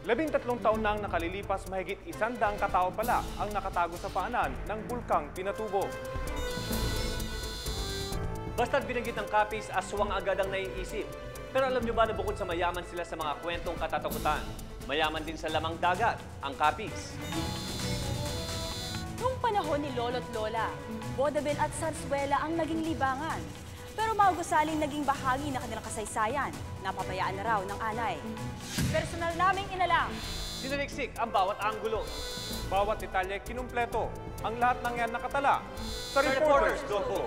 13 taon nang nakalilipas, mahigit 100 katao pala ang nakatago sa paanan ng bulkang Pinatubo. Basta't binanggit ng Capiz, aswang agad ang naiisip. Pero alam niyo ba na bukod sa mayaman sila sa mga kwentong katatakutan, mayaman din sa lamang dagat ang Capiz. Noong panahon ni Lolo't Lola, Vodevil at Zarzuela ang naging libangan. Pero maugusaling naging bahagi ng kanilang kasaysayan, napabayaan na raw ng anay. Personal naming inalam. Sinaliksik ang bawat anggulo. Bawat detalye kinumpleto. Ang lahat ng yan nakatala sa Reporters Doco.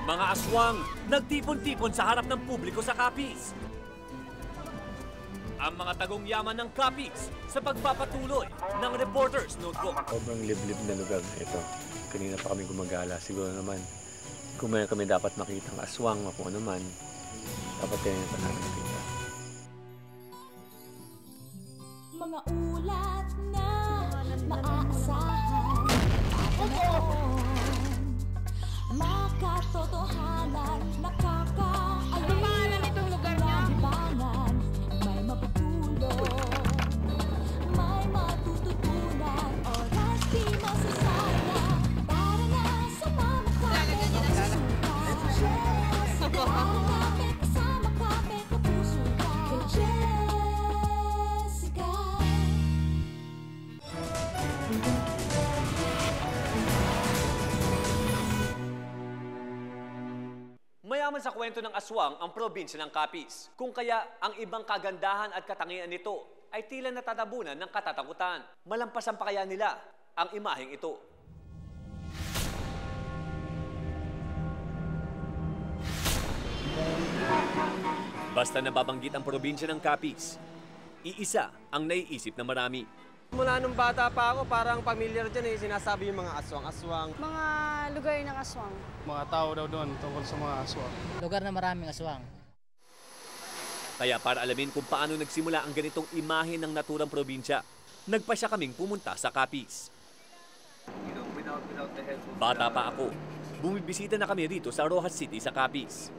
Mga aswang, nagtipon-tipon sa harap ng publiko sa Capiz. Ang mga tagong yaman ng Capiz sa pagpapatuloy ng Reporters Notebook. Sobrang liblib na lugar na ito. Kanina pa kami gumagala. Siguro naman, kung may kami dapat makita ang aswang o kung ano man, dapat yan pa namin nakita. Mga ulat na maaasahan at makatotohanan, nakakaalam itong lugar niya. Libangan, may mapupulong, may matututunan, oras di masasayang. Tara na, sumama kami, susuka. Tara kami, kasama kami, kapuso ka. Kay Jessica. Mayaman sa kwento ng aswang ang probinsya ng Capiz. Kung kaya ang ibang kagandahan at katangian nito ay tila natatabunan ng katatakutan. Malampasan pa kaya nila ang imaheng ito. Basta nababanggit ang probinsya ng Capiz, iisa ang naiisip na marami. Mula nung bata pa ako, parang familiar dyan sinasabi yung mga aswang-aswang. Mga lugar ng aswang. Mga tao daw doon tungkol sa mga aswang. Lugar na maraming aswang. Kaya para alamin kung paano nagsimula ang ganitong imahe ng naturang probinsya, nagpasya kaming pumunta sa Capiz. Bata pa ako, bumibisita na kami rito sa Rojas City sa Capiz.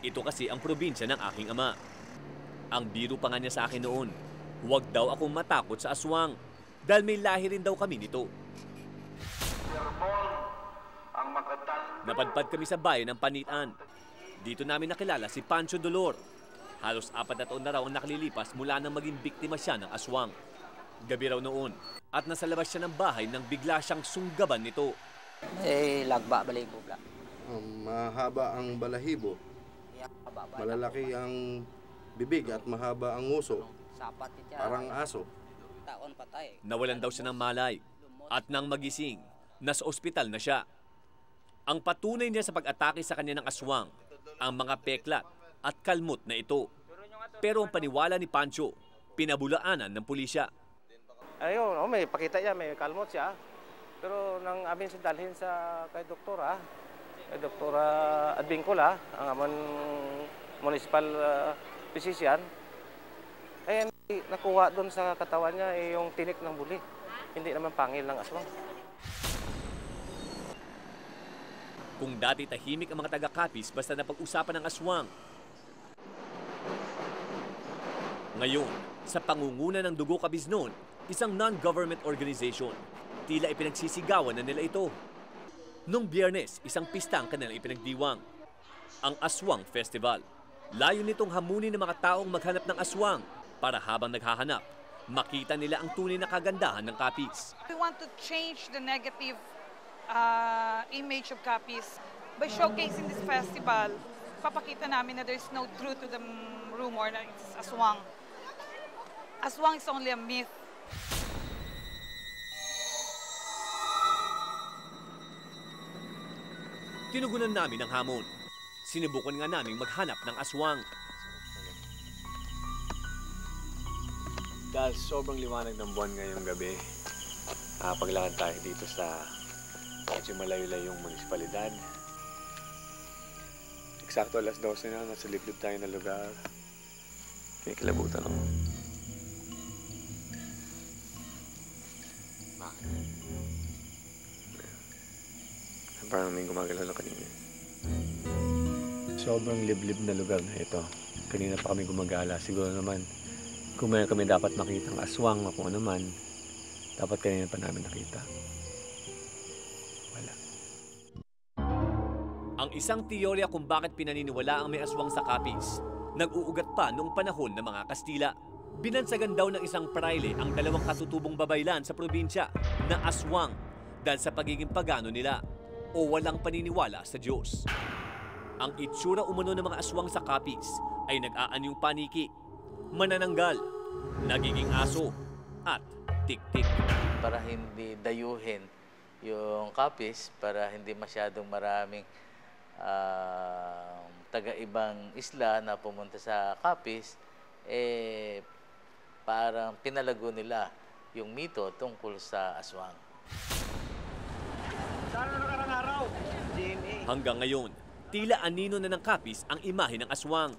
Ito kasi ang probinsya ng aking ama. Ang biro pa nga niya sa akin noon, huwag daw akong matakot sa aswang dahil may lahi rin daw kami nito. Napadpad kami sa bayan ng Panitan. Dito namin nakilala si Pancho Dolor. Halos 4 na taon na raw ang nakalilipas mula nang maging biktima siya ng aswang. Gabi raw noon at nasa labas siya ng bahay nang bigla siyang sunggaban nito. Lagba, balahibo. Mahaba ang balahibo. Malalaki ang bibig at mahaba ang nguso. Parang aso. Nawalan daw siya ng malay at nang magising, nasa ospital na siya. Ang patunay niya sa pag-atake sa kanya ng aswang, ang mga peklat at kalmot na ito. Pero ang paniwala ni Pancho, pinabulaanan ng pulisya. Ayun, may pakita niya, may kalmot siya. Pero nang amin siya dalhin kay doktora Advincula, ang amang municipal physician, ay nakuha doon sa katawan niya yung tinik ng buli. Hindi naman pangil ng aswang. Kung dati tahimik ang mga taga-Capiz basta napag-usapan ng aswang, ngayon, sa pangunguna ng Dugo Cabiznon, isang non-government organization, tila ipinagsisigawan na nila ito. Noong Biyernes, isang pista ang kanilang ipinagdiwang, ang Aswang Festival. Layo nitong hamunin ng mga taong maghanap ng aswang para habang naghahanap, makita nila ang tunay na kagandahan ng Capiz. We want to change the negative image of Capiz. By showcasing this festival, papakita namin na there's no truth to the rumor na it's aswang. Aswang is only a myth. Tinugunan namin ang hamon. Sinubukan nga naming maghanap ng aswang. Dahil sobrang liwanag ng buwan ngayong gabi, paglakad tayo dito sa Medyo malayo-layo yung munisipalidad. Eksakto alas 12 na, nasa liblib tayo na lugar. Kinikilabutan ako. Bakit? Parang may gumagalaw na kanina. Sobrang liblib na lugar na ito. Kanina pa kami gumagala. Siguro naman, kung mayroon kami dapat makitang aswang o kung ano man, dapat kanina pa namin nakita. Wala. Ang isang teorya kung bakit pinaniniwala ang may aswang sa Capiz, nag-uugat pa noong panahon ng mga Kastila. Binansagan daw ng isang praile ang dalawang katutubong babaylan sa probinsya na aswang dahil sa pagiging pagano nila o walang paniniwala sa Diyos. Ang itsura umano ng mga aswang sa Capiz ay nag-aanyong paniki, manananggal, nagiging aso, at tik-tik. Para hindi dayuhin yung Capiz, para hindi masyadong maraming taga-ibang isla na pumunta sa Capiz, parang pinalago nila yung mito tungkol sa aswang. Hanggang ngayon, tila anino na ng Capiz ang imahe ng aswang.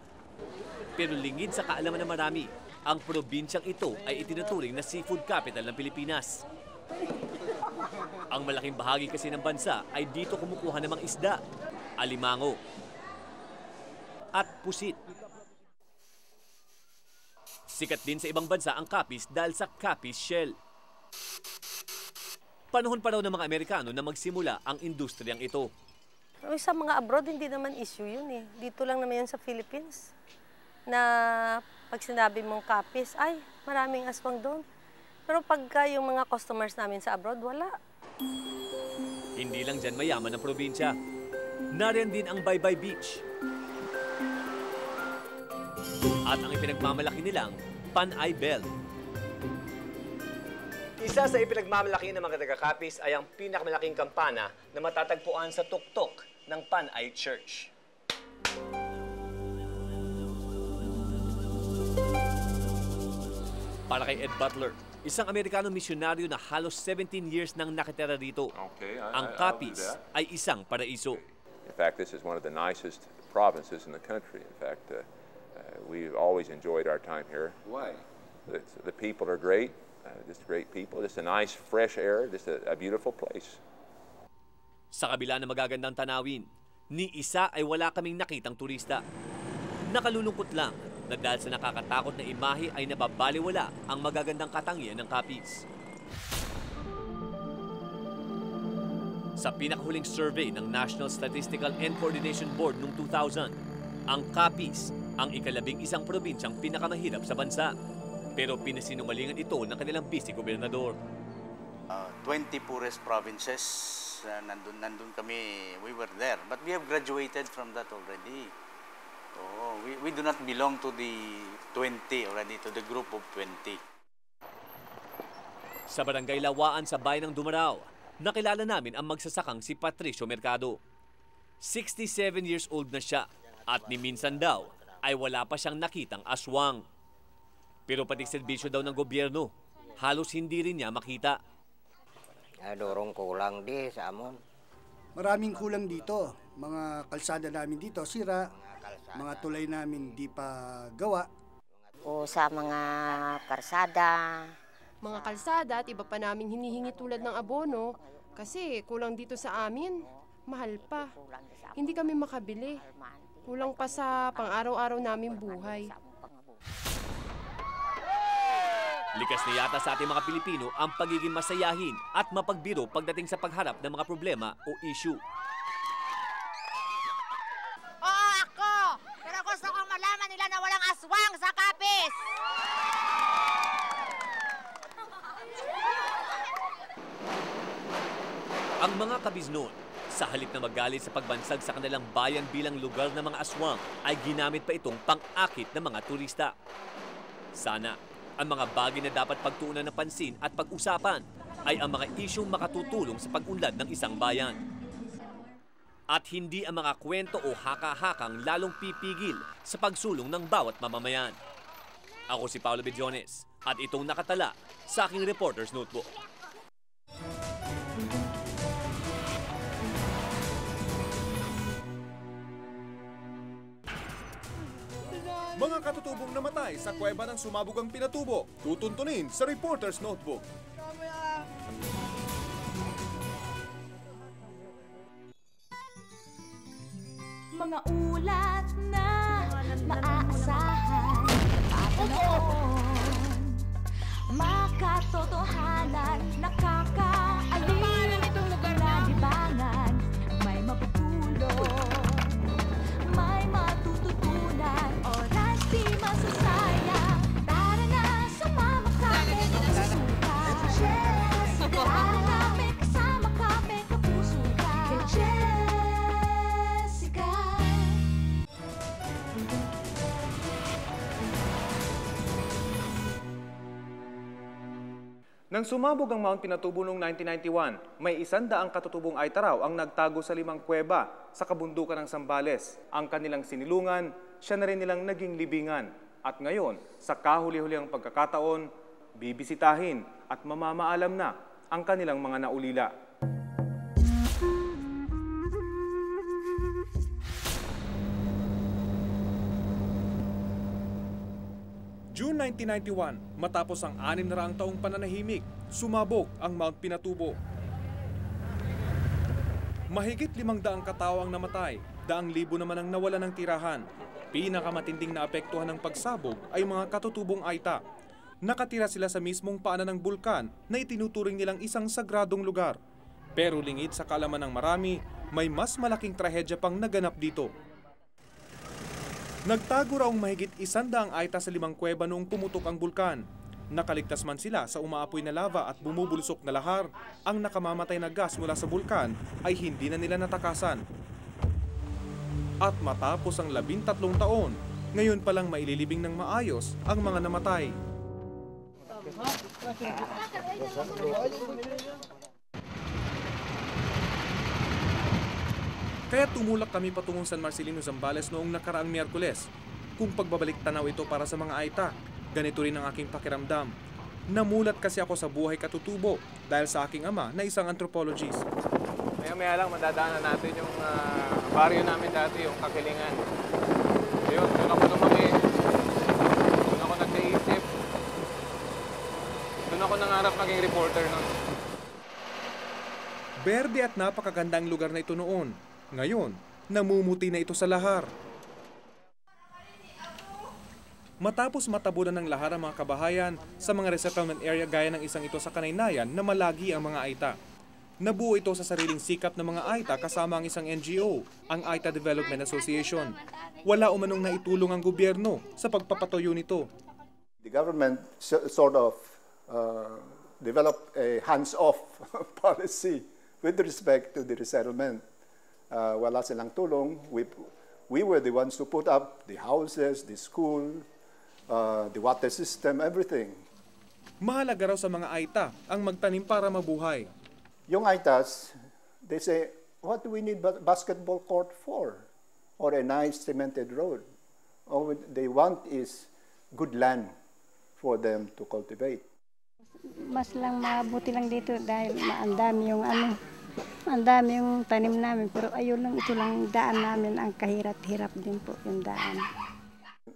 Pero lingid sa kaalaman ng marami, ang probinsyang ito ay itinuturing na seafood capital ng Pilipinas. Ang malaking bahagi kasi ng bansa ay dito kumukuha ng mga isda, alimango, at pusit. Sikat din sa ibang bansa ang Capiz dahil sa Capiz Shell. Panahon pa raw ng mga Amerikano na magsimula ang industriyang ito. Sa mga abroad, hindi naman issue yun eh. Dito lang naman yan sa Philippines. Na pag sinabi mong Capiz, ay, maraming aswang doon. Pero pagka yung mga customers namin sa abroad, wala. Hindi lang dyan mayaman ang probinsya. Nariyan din ang Baybay Beach. At ang ipinagmamalaki nilang Panay Bell. Isa sa ipinagmamalaki ng mga taga-Capiz ay ang pinakamalaking kampana na matatagpuan sa tuktok ng Panay Church. Para kay Ed Butler, isang Amerikanong misyonaryo na halos 17 years nang nakitira rito, ang Capiz ay isang paraiso. In fact, this is one of the nicest provinces in the country. In fact, we've always enjoyed our time here. Why? The people are great, just great people, just a nice fresh air, just a beautiful place. Sa kabila ng magagandang tanawin, ni isa ay wala kaming nakitang turista. Nakalulungkot lang na dahil sa nakakatakot na imahe ay nababaliwala ang magagandang katangian ng Capiz. Sa pinakahuling survey ng National Statistical and Coordination Board noong 2000, ang Capiz ang ika-11 probinsyang pinakamahirap sa bansa. Pero pinasinungalingan ito ng kanilang vice-gobernador. 20 poorest provinces, nandun kami, we were there. But we have graduated from that already. We do not belong to the 20 already, to the group of 20. Sa Barangay Lawaan sa bayan ng Dumaraw, nakilala namin ang magsasakang si Patricio Mercado. 67 years old na siya at ni minsan daw ay wala pa siyang nakitang aswang. Pero pati serbisyo daw ng gobyerno, halos hindi rin niya makita. Dorong kulang di sa amon. Maraming kulang dito. Mga kalsada namin dito sira, mga tulay namin di pa gawa. O sa mga karsada. Mga kalsada at iba pa namin hinihingi tulad ng abono kasi kulang dito sa amin. Mahal pa. Hindi kami makabili. Kulang pa sa pang-araw-araw naming buhay. Likas na yata sa ating mga Pilipino ang pagiging masayahin at mapagbiro pagdating sa pagharap ng mga problema o issue. Oo, ako! Pero gusto kong malaman nila na walang aswang sa Capiz! Ang mga kabiznon, sa halip na magalit sa pagbansag sa kanilang bayan bilang lugar ng mga aswang, ay ginamit pa itong pang-akit ng mga turista. Sana, ang mga bagay na dapat pagtuunan ng pansin at pag-usapan ay ang mga isyong makatutulong sa pag-unlad ng isang bayan. At hindi ang mga kwento o haka-hakang lalong pipigil sa pagsulong ng bawat mamamayan. Ako si Paolo Bediones at itong nakatala sa aking Reporter's Notebook. Mga katutubong namatay sa kuweba ng sumabog ang Pinatubo. Tutuntunin sa Reporter's Notebook. Mga ulat na maaasahan papanoon, makatotohanan, nakakaalin, nalibangan, may mapupulot, may matututunan, oras di masasayang. Tara na, sumama kami, susuka. Tara na, may kasama kami, kapuso ka. Jessica. Nang sumabog ang Mount Pinatubo noong 1991, may 100 katutubong Aita raw ang nagtago sa 5 kuweba sa kabundukan ng Zambales. Ang kanilang sinilungan, siya na rin nilang naging libingan. At ngayon, sa kahuli-huliang pagkakataon, bibisitahin at mamamaalam na ang kanilang mga naulila. June 1991, matapos ang 600 taong pananahimik, sumabog ang Mount Pinatubo. Mahigit 500 katao ang namatay, 100,000 naman ang nawala ng tirahan. Pinakamatinding naapektuhan ng pagsabog ay mga katutubong Aita. Nakatira sila sa mismong paanan ng bulkan na itinuturing nilang isang sagradong lugar. Pero lingid sa kaalaman ng marami, may mas malaking trahedya pang naganap dito. Nagtago raw mahigit 100 Aita sa 5 kuweba noong pumutok ang bulkan. Nakaligtas man sila sa umaapoy na lava at bumubulusok na lahar, ang nakamamatay na gas mula sa bulkan ay hindi na nila natakasan. At matapos ang 13 taon, ngayon palang maililibing ng maayos ang mga namatay. Kaya tumulak kami patungong San Marcelino, Zambales noong nakaraang Miyerkules. Kung pagbabalik tanaw ito para sa mga Aita, ganito rin ang aking pakiramdam. Namulat kasi ako sa buhay katutubo dahil sa aking ama na isang anthropologist. Maya-maya lang madadaanan natin yung baryo namin dati, yung Kakilingan. Yun, doon ako lumaki. Doon ako nagkaisip. Doon ako nangarap maging reporter nun. Berde at napakagandang lugar na ito noon. Ngayon, namumuti na ito sa lahar. Matapos matabunan ng lahar ang mga kabahayan sa mga resettlement area gaya ng isang ito sa Kanaynayan na malagi ang mga Aita. Nabuo ito sa sariling sikap ng mga Aita kasama ang isang NGO, ang Aita Development Association. Wala umanong naitulong ang gobyerno sa pagpapatuyo nito. The government sort of developed a hands-off policy with respect to the resettlement. Wala silang tulong. We were the ones to put up the houses, the school, the water system, everything. Mahalaga raw sa mga Aita ang magtanim para mabuhay. Yung Aitas, they say, what do we need basketball court for? Or a nice cemented road? All they want is good land for them to cultivate. Mas lang mabuti lang dito dahil andami yung tanim namin, pero ayun lang, ito lang daan namin, ang kahirap-hirap din po yung daan.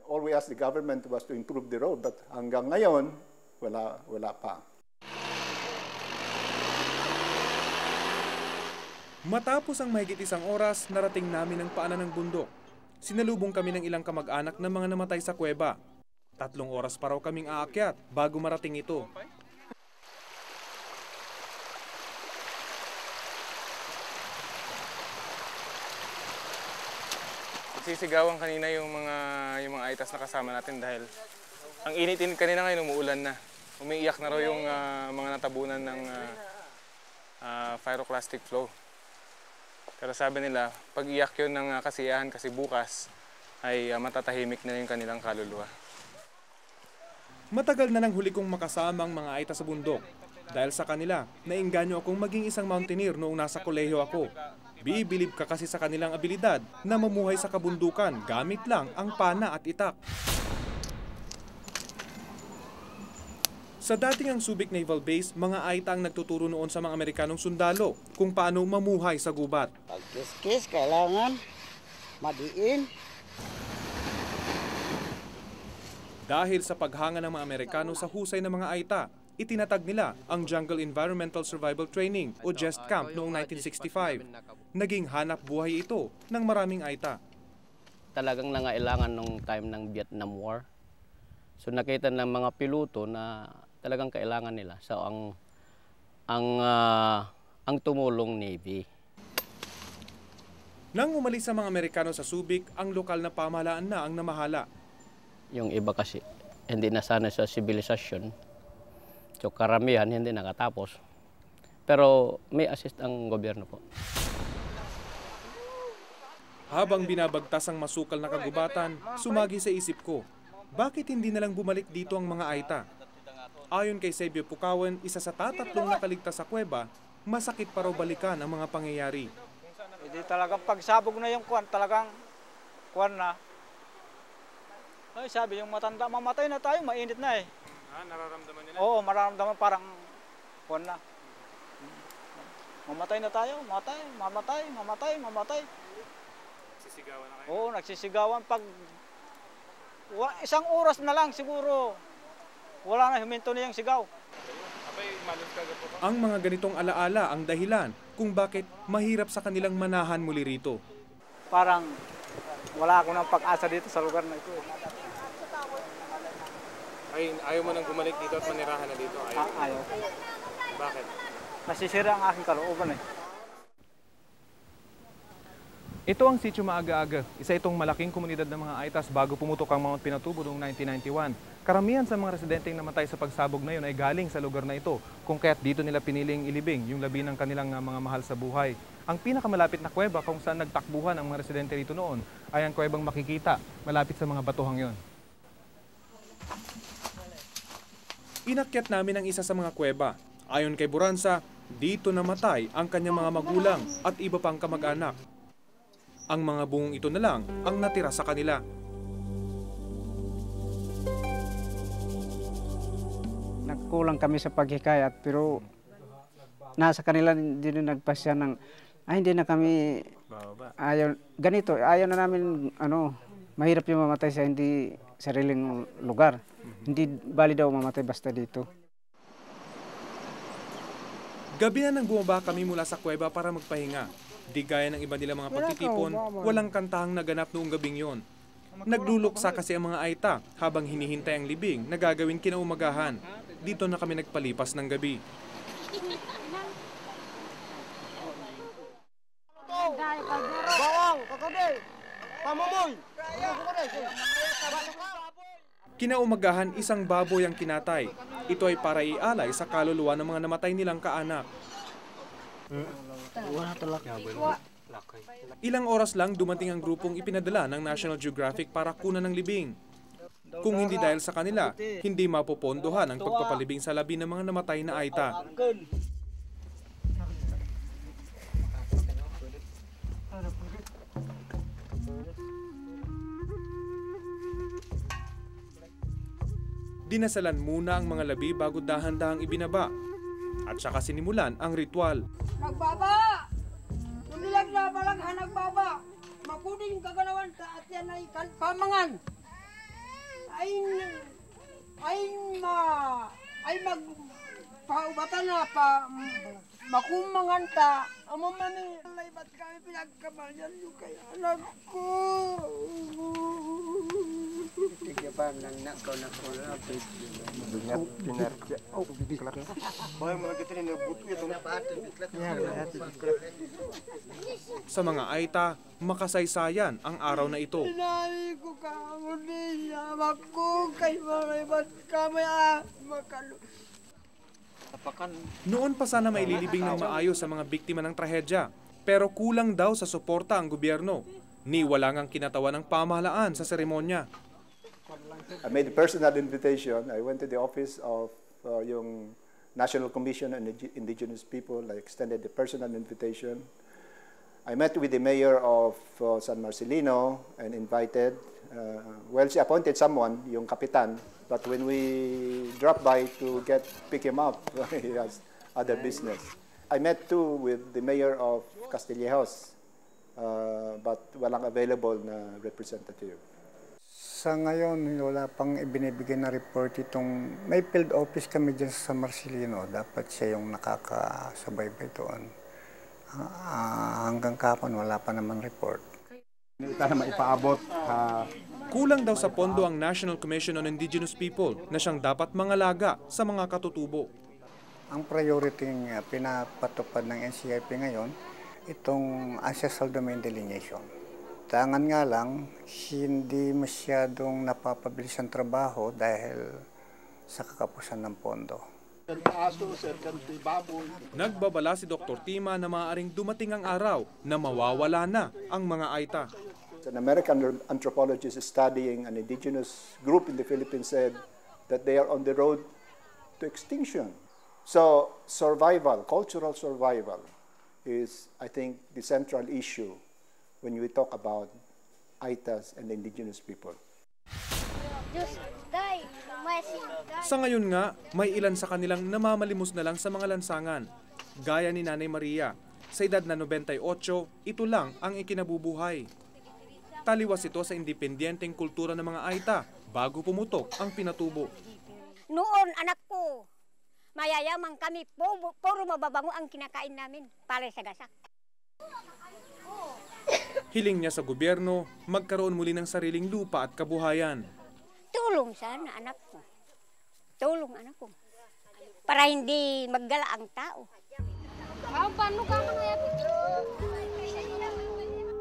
All we asked the government was to improve the road, but hanggang ngayon, wala pa. Matapos ang mahigit 1 oras, narating namin ang paanan ng bundok. Sinalubong kami ng ilang kamag-anak ng mga namatay sa kuweba. 3 oras pa raw kaming aakyat bago marating ito. Sisigawan kanina yung mga Aitas na kasama natin dahil ang init-init kanina ngayon, umuulan na. Umiiyak na raw yung mga natabunan ng pyroclastic flow. Pero sabi nila, pag iyak yun ng kasiyahan kasi bukas ay matatahimik na yung kanilang kaluluwa. Matagal na nang huli kong makasama ang mga Aita sa bundok. Dahil sa kanila, nainganyo akong maging isang mountaineer noong nasa kolehiyo ako. Bibilib ka kasi sa kanilang abilidad na mamuhay sa kabundukan gamit lang ang pana at itak. Sa dating ang Subic Naval Base, mga Aita ang nagtuturo noon sa mga Amerikanong sundalo kung paano mamuhay sa gubat. Pagkiskis, kailangan madiin. Dahil sa paghanga ng mga Amerikano sa husay ng mga Aita, itinatag nila ang Jungle Environmental Survival Training o JEST Camp noong 1965. Naging hanap buhay ito ng maraming Aita. Talagang nangailangan nung time ng Vietnam War. So nakita ng mga piloto na talagang kailangan nila. So ang tumulong Navy. Nang umalis sa mga Amerikano sa Subic, ang lokal na pamahalaan na ang namahala. Yung iba kasi hindi nasanay sa sibilisasyon. So karamihan hindi nakatapos. Pero may assist ang gobyerno po. Habang binabagtas ang masukal na kagubatan, sumagi sa isip ko, bakit hindi nalang bumalik dito ang mga Aita? Ayon kay Sebio Pukawan, isa sa tatatlong nakaligtas sa kuweba, masakit pa raw balikan ang mga pangyayari. Hindi talagang pagsabog na yung kuwan, talagang kuwan na. Ay, sabi yung matanda, mamatay na tayo, mainit na eh. Nararamdaman nila? Oo, mararamdaman parang kuwan na. Mamatay na tayo, mamatay. Nagsisigawan na kayo? Oo, nagsisigawan. Pag isang oras na lang siguro, wala na, huminto na yung sigaw. Ang mga ganitong alaala ang dahilan kung bakit mahirap sa kanilang manahan muli rito. Parang wala ako ng pag-asa dito sa lugar na ito. Ayaw mo nang bumalik dito at manirahan na dito? Ayaw. Bakit? Nasisira ang aking kalooban eh. Ito ang Sitio Maaga-Aga, isa itong malaking komunidad ng mga Aitas bago pumutok ang Mount Pinatubo noong 1991. Karamihan sa mga residenteng namatay sa pagsabog na yun ay galing sa lugar na ito, kung kaya't dito nila piniling ilibing yung labi ng kanilang mga mahal sa buhay. Ang pinakamalapit na kuweba kung saan nagtakbuhan ang mga residente rito noon ay ang kuwebang makikita malapit sa mga batuhang yon. Inakyat namin ang isa sa mga kuweba. Ayon kay Buranza, dito namatay ang kanyang mga magulang at iba pang kamag-anak. Ang mga bungong ito na lang ang natira sa kanila. Nagkulang kami sa paghikayat pero nasa kanila din nagpasya ng hindi na kami ayaw na namin mahirap yung mamatay sa hindi sariling lugar. Hindi bali daw mamatay basta dito. Gabi na nang bumaba kami mula sa kuweba para magpahinga. Di gaya ng iba nila mga pagtitipon, walang kantahang naganap noong gabing yon. Nagluluksa kasi ang mga Aita habang hinihintay ang libing na gagawin kinaumagahan. Dito na kami nagpalipas ng gabi. Kinaumagahan, isang baboy ang kinatay. Ito ay para ialay sa kaluluwa ng mga namatay nilang kaanak. Ilang oras lang dumating ang grupong ipinadala ng National Geographic para kunan ng libing. Kung hindi dahil sa kanila, hindi mapopondohan ang pagpapalibing sa labi ng mga namatay na Aita. Dinasalan muna ang mga labi bago dahan-dahang ibinaba. At saka sinimulan ang ritual. Nagbaba! Numilag na balang nagbaba! Makunin yung kaganawan sa at yan ay pamangan! Ay magpaubatan na makumangan ta! Amamani! Alay, ba't kami pinagkamalyan yung kay anak ko? Tigya pa lang na ikaw na ko na sa mga Aita, makasaysayan ang araw na ito. Sinari ko kaamon niya, ako kay maray ba't kami makalo. Noon pa sana maililibing ng maayos sa mga biktima ng trahedya, pero kulang daw sa suporta ang gobyerno. Niwalang ang kinatawan ng pamahalaan sa seremonya. I made a personal invitation. I went to the office of yung National Commission on Indigenous People. I extended the personal invitation. I met with the mayor of San Marcelino and invited, she appointed someone, yung kapitan, but when we dropped by to pick him up, he has other business. I met too with the mayor of Castillejos, but walang available na representative. Sa ngayon, wala pang ibinibigay na report itong, may field office kami dyan sa San Marcelino. Dapat siya yung nakakasabaybay doon. Hanggang kapon, wala pa naman report. Sana maipaabot. Kulang daw sa pondo ang National Commission on Indigenous People na siyang dapat mangalaga sa mga katutubo. Ang priority pinapatupad ng NCIP ngayon, itong ancestral domain delineation. Tangan nga lang, hindi masyadong napapabilis ang trabaho dahil sa kakapusan ng pondo. Nagbabala si Dr. Tima na maaaring dumating ang araw na mawawala na ang mga Aita. An American anthropologist studying an indigenous group in the Philippines said that they are on the road to extinction. So survival, cultural survival, is, I think, the central issue when we talk about Aitas and indigenous people. Sa ngayon nga, may ilan sa kanilang namamalimos na lang sa mga lansangan. Gaya ni Nanay Maria, sa edad na 98, ito lang ang ikinabubuhay. Taliwas ito sa independenteng kultura ng mga Aita bago pumutok ang pinatubo. Noon, anak ko, mayayaman kami, puro mababango ang kinakain namin para sa gasak. Hiling niya sa gobyerno, magkaroon muli ng sariling lupa at kabuhayan. Tulong sana, anak ko. Tulong, anak ko. Para hindi maggala ang tao.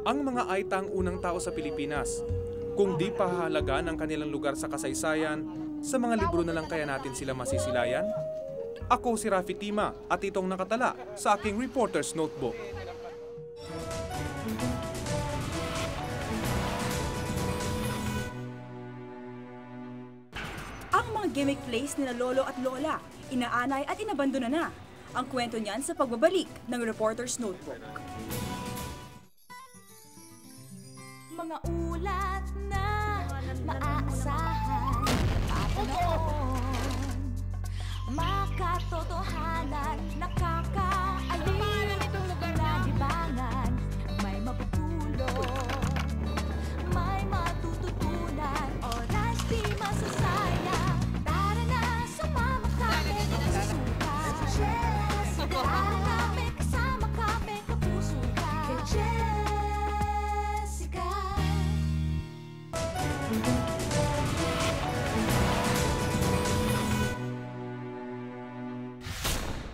Ang mga Aita ang unang tao sa Pilipinas. Kung di pahahalagaan ang kanilang lugar sa kasaysayan, sa mga libro na lang kaya natin sila masisilayan? Ako si Rafi Tima at itong nakatala sa aking Reporter's Notebook. Ang mga gimmick plays nila lolo at lola, inaanay at inabandona na. Ang kwento niyan sa pagbabalik ng Reporter's Notebook. Mga ulat na maaasahan, patanoon, makatotohanan, nakakaaliw, nalibangan, may mapupulong, may matututunan, oras di masasayang, tara na, sumama kami, susuka, tara kami, kasama kami, kapuso ka, Jessica.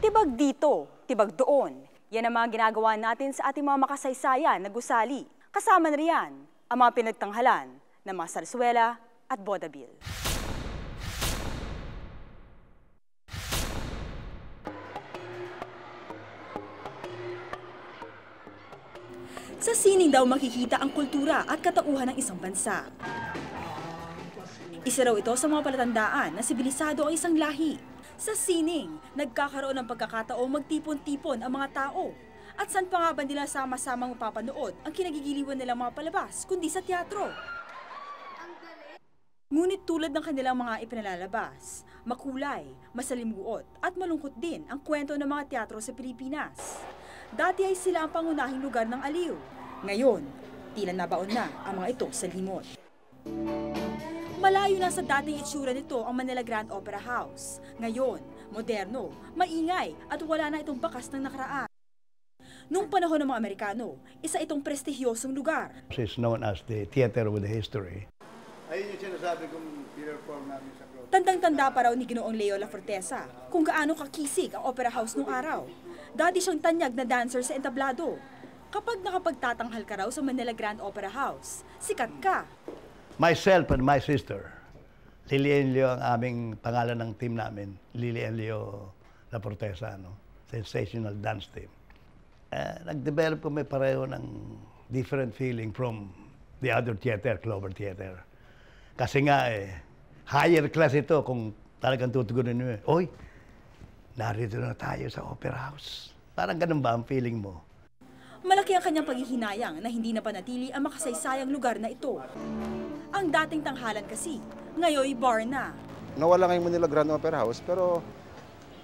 Tibag dito, tibag doon. Yan ang mga ginagawa natin sa ating mga makasaysayan na gusali. Kasama na riyan ang mga pinagtanghalan ng mga sarsuela at bodabil. Sa sining daw makikita ang kultura at katauhan ng isang bansa. Isa raw ito sa mga palatandaan na sibilisado ang isang lahi. Sa sining, nagkakaroon ng pagkakataong magtipon-tipon ang mga tao. At saan pa nga ba nila sama-samang mapapanood ang kinagigiliwan nilang mga palabas, kundi sa teatro? Ngunit tulad ng kanilang mga ipinalalabas, makulay, masalimuot at malungkot din ang kwento ng mga teatro sa Pilipinas. Dati ay sila ang pangunahing lugar ng aliw. Ngayon, tila nabaon na ang mga ito sa limot. Malayo na sa dating itsura nito ang Manila Grand Opera House. Ngayon, moderno, maingay at wala na itong bakas ng nakaraan. Nung panahon ng mga Amerikano, isa itong prestigyosong lugar. It's known as the theater with a history. Ayun yung sinasabi kong perform namin sa club. Tandang-tanda pa raw ni Ginoong Leo La Forteza kung gaano kakisig ang opera house nung araw. Dati siyang tanyag na dancer sa entablado. Kapag nakapagtatanghal ka raw sa Manila Grand Opera House, sikat ka. Myself and my sister, Lily Enlio ang aming pangalan ng team namin. Lily Enlio La Forteza, no? Sensational dance team. Nag-develop kami pareho ng different feeling from the other theater, Clover Theater. Kasi nga higher class ito kung talagang tutugunin nyo. Oy, narito na tayo sa opera house. Parang ganun ba ang feeling mo? Malaki ang kanyang paghihinayang na hindi napanatili ang makasaysayang lugar na ito. Ang dating tanghalan kasi, ngayoy bar na. Nawala ngayon Manila Grand Opera House pero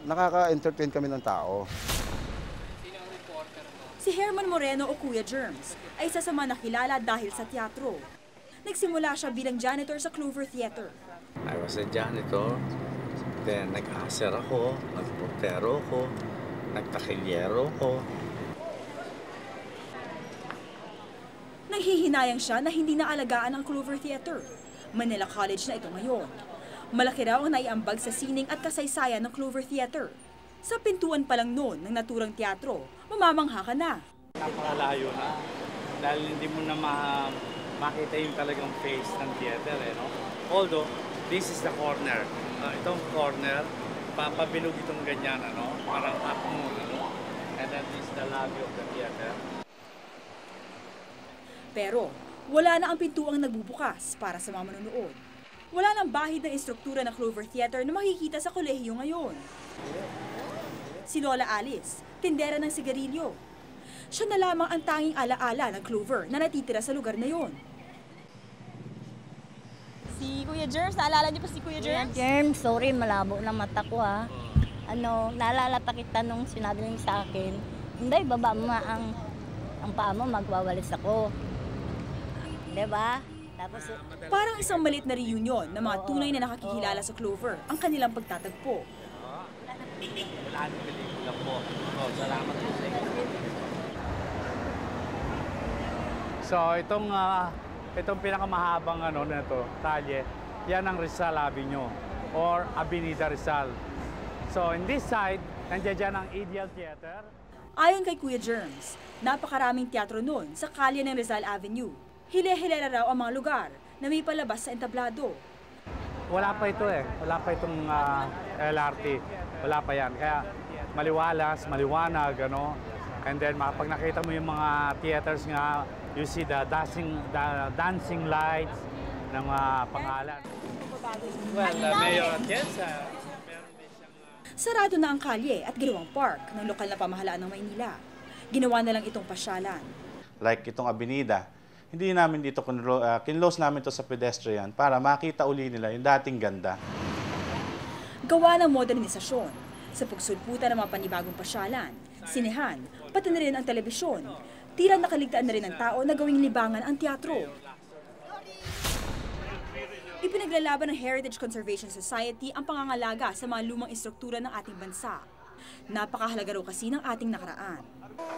nakaka-entertain kami ng tao. Si Herman Moreno o Kuya Germs ay isa sa mga nakilala dahil sa teatro. nagsimula siya bilang janitor sa Clover Theater. I was a janitor, then nag-aser ako, nagportero ako, nagtakilyero ako. Nanghihinayang siya na hindi naalagaan ang Clover Theater. Manila College na ito ngayon. Malaki raw ang naiambag sa sining at kasaysayan ng Clover Theater. Sa pintuan pa lang noon ng naturang teatro, mamamangha ka na. Napakalayo na. Dahil hindi mo na makita yung talagang face ng theater. No? Although, this is the corner. Itong corner, papabilog itong ganyan, parang up moon. And then this is the lobby of the theater. Pero, wala na ang pintuang nagbubukas para sa mga manonood. Wala nang bahid ng istruktura ng Clover Theater na makikita sa kolehiyo ngayon. Si Lola Alice, tindera ng sigarilyo. Siya na lamang ang tanging alaala ng Clover na natitira sa lugar na yon. Si Kuya Germs, naalala niyo pa si Kuya Germs? Kuya Germs, sorry, malabo na mata ko ha. Naalala pa kita nung sinabi niyo sa akin, hindi, baba mo ang paa mo, magwawalis ako. Diba? Tapos, parang isang malit na reunion ng mga tunay na nakakikilala sa Clover ang kanilang pagtatagpo. Wala nang pelikula po. Salamat po sa inyo. So itong pinakamahabang nito, talye, yan ang Rizal Avenue or Avenida Rizal. So in this side, nandiyan dyan ang Ideal Theater. Ayon kay Kuya Germs, napakaraming teatro noon sa kalye ng Rizal Avenue. Hile-hilera raw ang mga lugar na may palabas sa entablado. Wala pa ito wala pa itong LRT, wala pa yan. Kaya maliwanag, and then pag nakita mo yung mga theaters nga, you see the dancing lights ng pangalan. Well, Mayor Atienza. Sarado na ang kalye at ginawang park ng lokal na pamahalaan ng Maynila. Ginawa na lang itong pasyalan. Like itong Avenida, hindi namin dito kinlose namin ito sa pedestrian para makita uli nila yung dating ganda. Gawa ng modernisasyon sa pagsulputan ng mga panibagong pasyalan, sinehan, pati na rin ang telebisyon. Tila nakaligtaan na rin ng tao na gawing libangan ang teatro. Ipinaglalaban ng Heritage Conservation Society ang pangangalaga sa mga lumang istruktura ng ating bansa. Napakahalaga raw kasi ng ating nakaraan.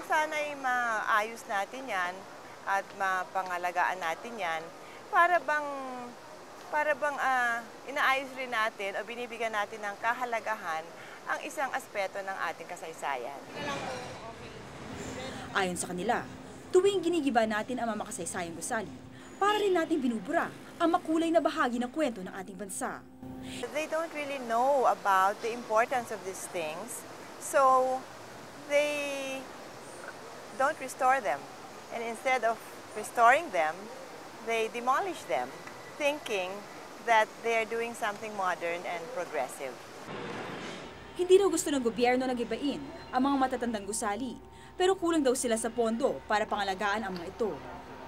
Sana'y maayos natin yan at mapangalagaan natin yan para bang inaayos rin natin o binibigyan natin ng kahalagahan ang isang aspeto ng ating kasaysayan. Ayon sa kanila, tuwing ginigiba natin ang mga makasaysayang gusali, para rin natin binubura ang makulay na bahagi ng kwento ng ating bansa. They don't really know about the importance of these things, so they don't restore them. And instead of restoring them, they demolish them, thinking that they are doing something modern and progressive. Hindi raw gusto ng gobyerno na gibain ang mga matatandang gusali, pero kulang daw sila sa pondo para pangalagaan ang mga ito.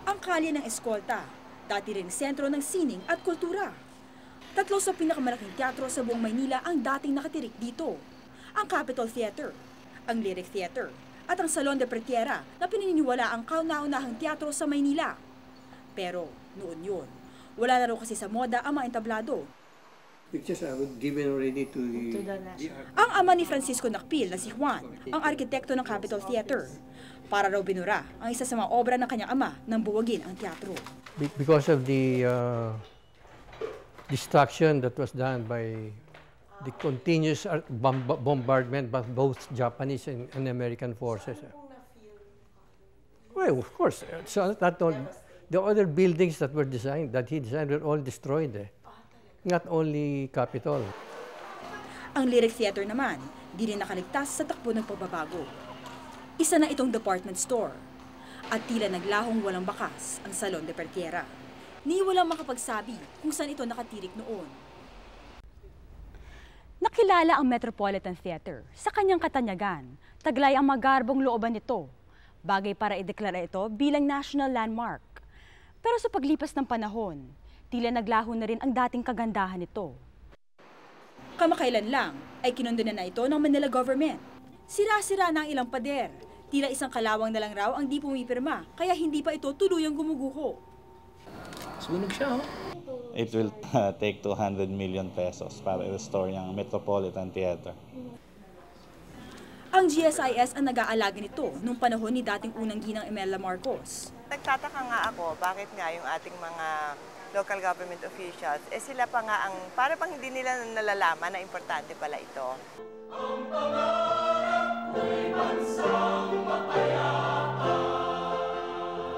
Ang kalye ng Eskolta, dati ring sentro ng sining at kultura. Tatlo sa pinakamalaking teatro sa buong Maynila ang dating nakatirik dito. Ang Capitol Theater, ang Lyric Theater, at ang Salon de Pretiera na pininiwala ang kauna-unahang teatro sa Maynila. Pero noon yun, wala na raw kasi sa moda ang mga entablado. Pictures are given already to the Ang ama ni Francisco Nakpil na si Juan, ang arkitekto ng Capitol Theater. Para raw binura ang isa sa mga obra ng kanyang ama nang buwagin ang teatro. Because of the destruction that was done by the continuous bombardment by both Japanese and American forces. Well, of course, so that all, the other buildings that were designed, that he designed, were all destroyed. Not only Capitol. Ang Lyric Theater naman, di rin nakaligtas sa takbo ng pagbabago. Isa na itong department store. At tila naglahong walang bakas ang Salon de Pretiera. Ni walang makapagsabi kung saan ito nakatirik noon. Nakilala ang Metropolitan Theater sa kanyang katanyagan. Taglay ang magarbong looban nito. Bagay para ideklara ito bilang national landmark. Pero sa paglipas ng panahon, tila naglaho na rin ang dating kagandahan nito. Kamakailan lang ay kinondena na ito ng Manila government. Sira-sira na ang ilang pader. Tila isang kalawang na lang raw ang di pumipirma, kaya hindi pa ito tuluyang gumuguho. Sunog siya, oh. It will take 200 million pesos para i-restore yung Metropolitan Theater. Ang GSIS ang nag-aalaga nito nung panahon ni dating unang ginang Imelda Marcos. Nagtataka nga ako bakit nga yung ating mga local government officials, sila pa nga ang, para pang hindi nila nalalaman na importante pala ito.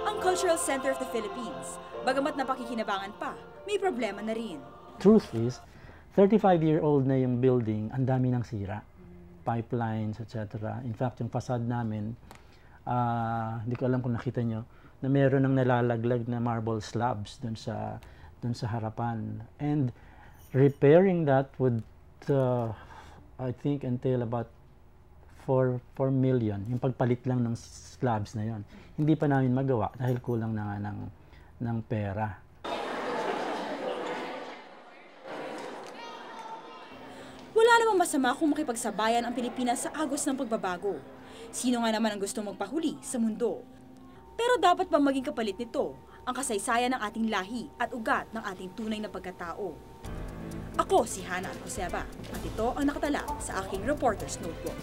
Ang Cultural Center of the Philippines, bagamat napakikinabangan pa, may problema na rin. Truth is, 35-year-old na yung building, ang dami ng sira. Pipelines, etc. In fact, yung facade namin, hindi ko alam kung nakita nyo, na meron ng nalalaglag na marble slabs dun sa harapan. And repairing that would, I think, entail about 4 million. Yung pagpalit lang ng slabs na yon. Hindi pa namin magawa dahil kulang na nga ng pera. Wala namang masama kung makipagsabayan ang Pilipinas sa agos ng pagbabago. Sino nga naman ang gusto magpahuli sa mundo? Pero dapat ba maging kapalit nito ang kasaysayan ng ating lahi at ugat ng ating tunay na pagkatao? Ako si Hana Alcoseba at ito ang nakatala sa aking Reporter's Notebook.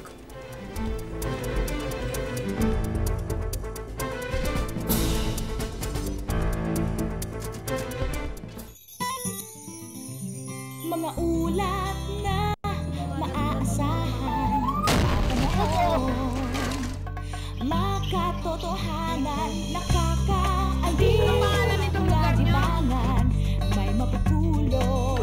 Mga ulat na maaasahan, mapanahon, makatotohanan, nakakaaliw, nadibangan, may mapupulot,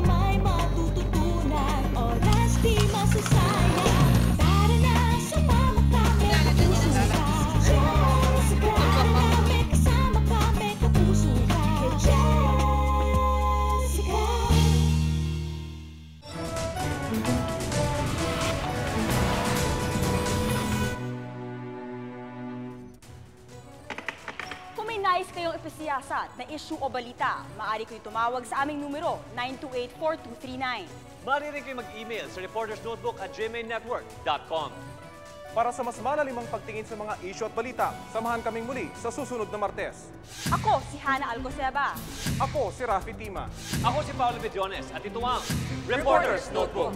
may matututunan, oras di masasayang, tara na sumama kami, kapuso ka, Jessica, may kasama kami, kapuso ka, Jessica. Kung may nais kayong ipasiyasat na issue o balita, maaari kayo tumawag sa aming numero 928-4239. Maaari rin kayo mag-email sa reportersnotebook@gmailnetwork.com. Para sa mas malalimang pagtingin sa mga issue at balita, samahan kaming muli sa susunod na Martes. Ako si Hana Alcoseba. Ako si Rafi Tima. Ako si Paolo Bediones at ito ang Reporter's Notebook.